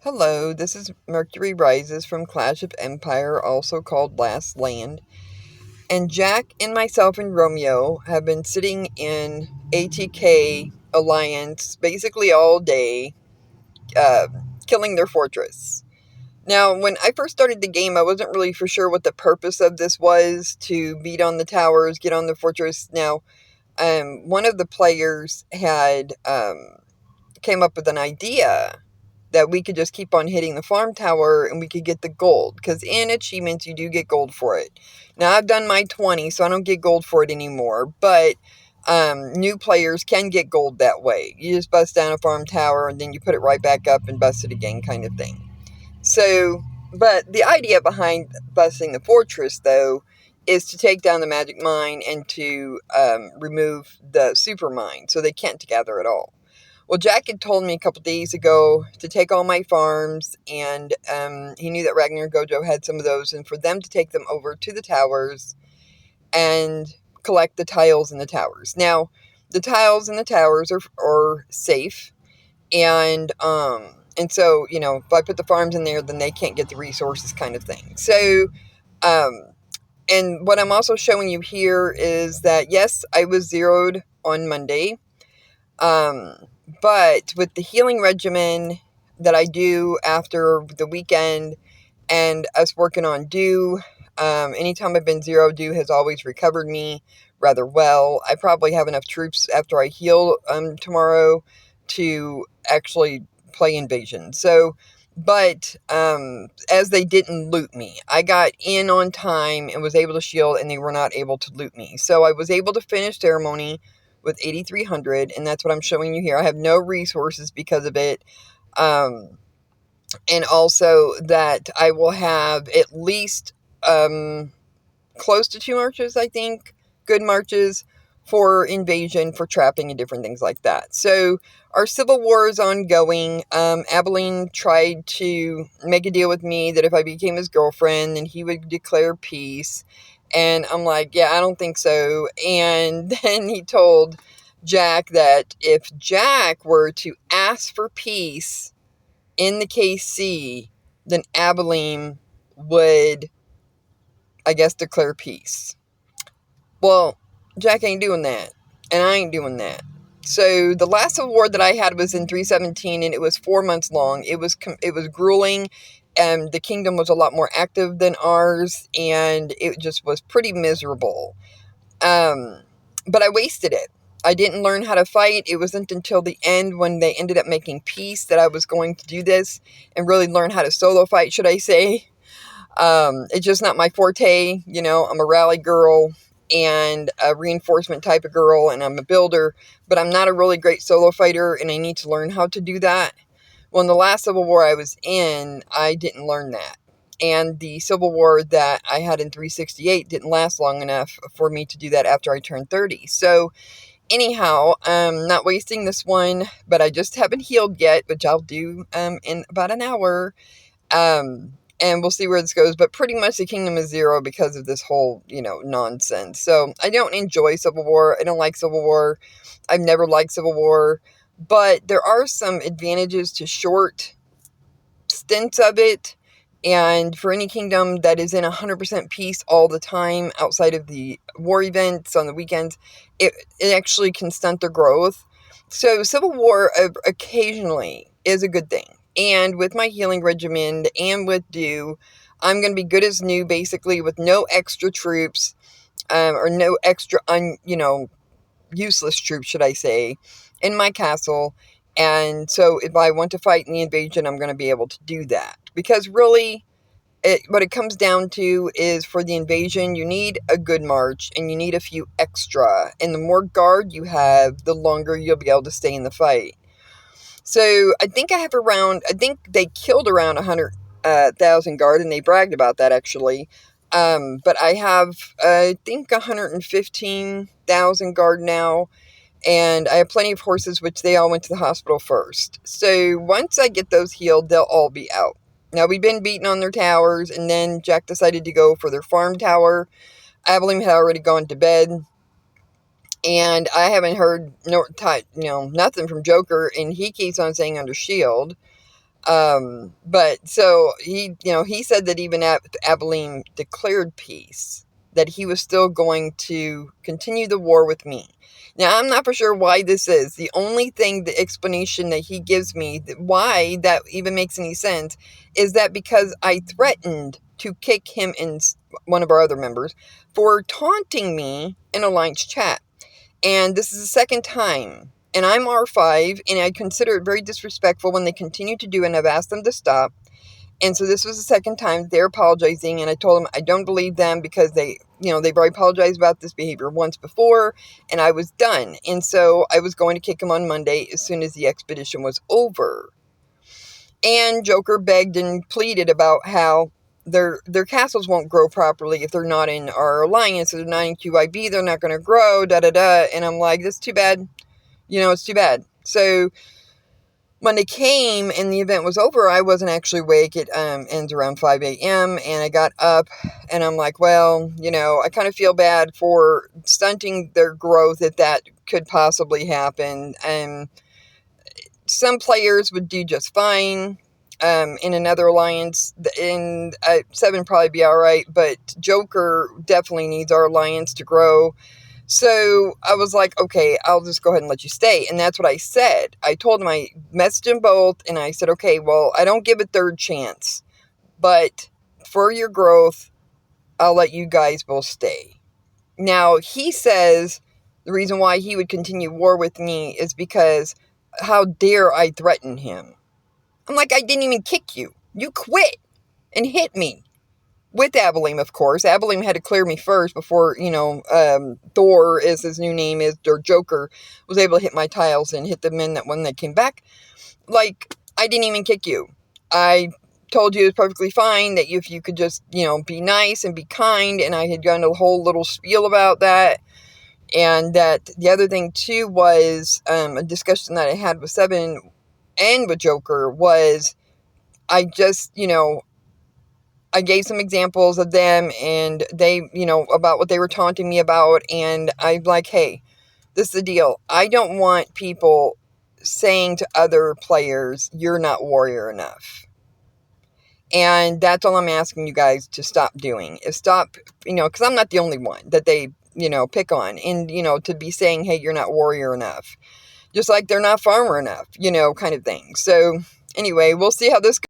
Hello, this is Mercury Rises from Clash of Empire, also called Last Land. And Jack and myself and Romeo have been sitting in ATK Alliance basically all day, uh, killing their fortress. Now, when I first started the game, I wasn't really for sure what the purpose of this was, to beat on the towers, get on the fortress. Now, one of the players had came up with an idea that we could just keep on hitting the farm tower and we could get the gold. Because in achievements, you do get gold for it. Now, I've done my 20, so I don't get gold for it anymore. But new players can get gold that way. You just bust down a farm tower and then you put it right back up and bust it again, kind of thing. So, but the idea behind busting the fortress, though, is to take down the magic mine and to remove the super mine so they can't gather at all. Well, Jack had told me a couple days ago to take all my farms, and he knew that Ragnar and Gojo had some of those, and for them to take them over to the towers and collect the tiles in the towers. Now, the tiles in the towers are safe, and so, if I put the farms in there, then they can't get the resources, kind of thing. So, and what I'm also showing you here is that, yes, I was zeroed on Monday. But with the healing regimen that I do after the weekend and us working on Dew, anytime I've been zero, Dew has always recovered me rather well. I probably have enough troops after I heal tomorrow to actually play Invasion. So, but as they didn't loot me, I got in on time and was able to shield, and they were not able to loot me. So I was able to finish ceremony with 8,300, and that's what I'm showing you here. I have no resources because of it. And also that I will have at least close to 2 marches, I think. Good marches for invasion, for trapping, and different things like that. So our civil war is ongoing. Abilene tried to make a deal with me that if I became his girlfriend, then he would declare peace. And I'm like, yeah, I don't think so. And then he told Jack that if Jack were to ask for peace in the KC, then Abilene would, I guess, declare peace. Well, Jack ain't doing that, and I ain't doing that. So the last award that I had was in 317, and it was 4 months long. It was grueling, and the kingdom was a lot more active than ours, and it just was pretty miserable. But I wasted it. I didn't learn how to fight. It wasn't until the end, when they ended up making peace, that I was going to do this and really learn how to solo fight, should I say. It's just not my forte. I'm a rally girl and a reinforcement type of girl, and I'm a builder, but I'm not a really great solo fighter, and I need to learn how to do that. Well, in the last Civil War I was in, I didn't learn that. And the Civil War that I had in 368 didn't last long enough for me to do that after I turned 30. So, anyhow, I'm not wasting this one, but I just haven't healed yet, which I'll do in about an hour. And we'll see where this goes. But pretty much the kingdom is zero because of this whole, nonsense. So I don't enjoy Civil War. I don't like Civil War. I've never liked Civil War. But there are some advantages to short stints of it. And for any kingdom that is in 100% peace all the time, outside of the war events on the weekends, it actually can stunt their growth. So Civil War occasionally is a good thing. And with my healing regimen and with Dew, I'm going to be good as new, basically, with no extra troops, or no extra, useless troops, should I say, in my castle. And so if I want to fight in the invasion, I'm going to be able to do that. Because really, what it comes down to is, for the invasion, you need a good march and you need a few extra. And the more guard you have, the longer you'll be able to stay in the fight. So I think they killed around 100,000 guard, and they bragged about that, actually. But I have, I think, 115,000 guard now, and I have plenty of horses, which they all went to the hospital first. So once I get those healed, they'll all be out. Now, we've been beating on their towers, and then Jack decided to go for their farm tower. Abilene had already gone to bed. And I haven't heard nothing from Joker, and he keeps on saying under shield. But so he said that even Abilene declared peace, that he was still going to continue the war with me. Now, I'm not for sure why this is. The only thing, the explanation that he gives me, why that even makes any sense, is that because I threatened to kick him and one of our other members for taunting me in Alliance chat. And this is the second time. And I'm R5, and I consider it very disrespectful when they continue to do it, and I've asked them to stop. And so this was the second time they're apologizing, and I told them I don't believe them because they've already apologized about this behavior once before, and I was done. And so I was going to kick them on Monday as soon as the expedition was over. And Joker begged and pleaded about how their castles won't grow properly if they're not in our alliance, if they're not in QIB, they're not going to grow, da-da-da. And I'm like, that's too bad. It's too bad. So Monday came and the event was over. I wasn't actually awake. It ends around 5 a.m. and I got up and I'm like, well, I kind of feel bad for stunting their growth if that could possibly happen. Some players would do just fine in another alliance. In 7 probably be all right, but Joker definitely needs our alliance to grow. So I was like, okay, I'll just go ahead and let you stay. And that's what I said. I told him, I messaged them both, and I said, okay, well, I don't give a third chance, but for your growth, I'll let you guys both stay. Now, he says the reason why he would continue war with me is because how dare I threaten him? I'm like, I didn't even kick you. You quit and hit me. With Abilene, of course. Abilene had to clear me first before, Thor, as his new name is, or Joker, was able to hit my tiles and hit them in that when they came back. Like, I didn't even kick you. I told you it was perfectly fine, that if you could just, be nice and be kind, and I had gone a whole little spiel about that. And that the other thing, too, was a discussion that I had with Seven and with Joker was I just, I gave some examples of them and they, about what they were taunting me about. And I'm like, hey, this is the deal. I don't want people saying to other players, you're not warrior enough. And that's all I'm asking you guys to stop doing is stop, because I'm not the only one that they, pick on and, to be saying, hey, you're not warrior enough. Just like they're not farmer enough, kind of thing. So anyway, we'll see how this goes.